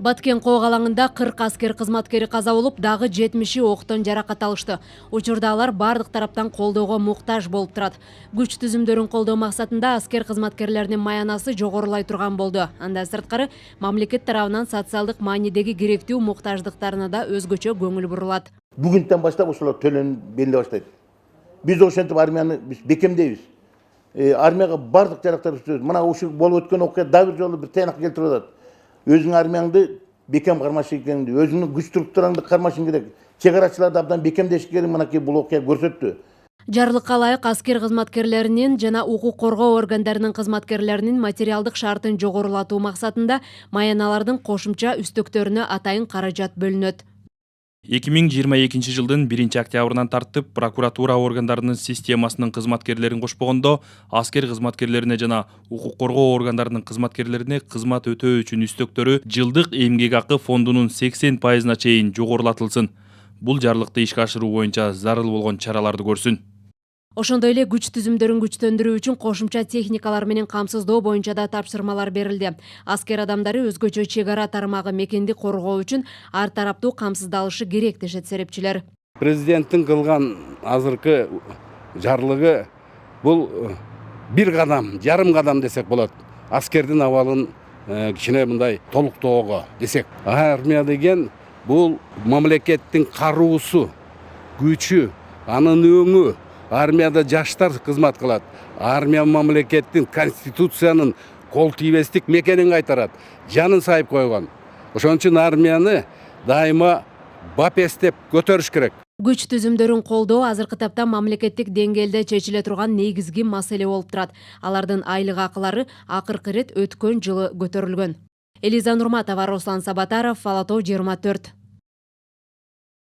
Баткен коогалаңында 40 аскер кызматкери каза болуп, дагы 70 октон жаракат алышты. Учурда алар бардык тараптан колдоого муктаж болуп турат. Күч түзүмдөрүн колдоо максатында аскер кызматкерлеринин маянасы жогорулай турган болду. Андан сырткары мамлекет тарабынан социалдык маанидеги керектүү муктаждыктарына да өзгөчө көңүл бурулат. Бүгүндөн баштап ошолор төлөнүп бериле баштайт. Биз ошентип армияны бекемдейбиз. Армияга бардык жарактарды түзөбүз. Мына ушул болуп өткөн окуя дагы бир жолу бир тыянак келтирип атат. Өзүңүн армияңды бекем кармаш экениңди, өзүңүн күч структураңды кармашың керек. Чек арачыларды абдан бекемдеш керек, мынакей бул окуя көрсөттү. Жарлыкка ылайык аскер кызматкерлеринин жана укук коргоо органдарынын кызматкерлеринин материалдык шартын жогорулатуу максатында маяналардын кошумча үстөктөрүнө атайын каражат бөлүнөт. 2022 жылдын 1 октябрынан тартып прокуратура органдарынын системасынын кызматкерлерин кошпогондо аскер кызматкерлерине жана укук коргоо органдарынын кызматкерлерине кызмат өтөө үчүн үстөктөрү жылдык эмгек акы фондунун 80% чейин жогорулатылсын. Бул жарлыкты ишке ашыруу боюнча зарыл болгон чараларды көрсүн. Ошондой эле күч түзүмдөрүн күчтөндүрүү үчүн кошумча техникалар менен камсыздоо боюнча да тапшырмалар берилди. Аскер адамдары өзгөчө чек ара тармагы мекенди коргоо үчүн ар тараптуу камсыздалышы керек дешет серепчилер. Президенттин кылган азыркы жарлыгы бул бир кадам, жарым кадам десек болот. Аскердин абалын кичине мындай толуктоого десек. Армия деген бул мамлекеттин каруусу, күчү, анын өңү. Армияда жаштар кызмат кылат. Армия мамлекеттин конституциянын кол тийбестик мекенин кайтарат. Жанын сайып койгон. Ошон үчүн армияны дайыма бап эстеп көтөрүш керек. Күч түзүмдөрүн колдоо азыркы тапта мамлекеттик деңгээлде чечиле турган негизги маселе болуп турат. Алардын айлык акылары акыркы ирет өткөн жылы көтөрүлгөн. Элиза Нурматова, Руслан Сабатаров, Ала Тоо 24.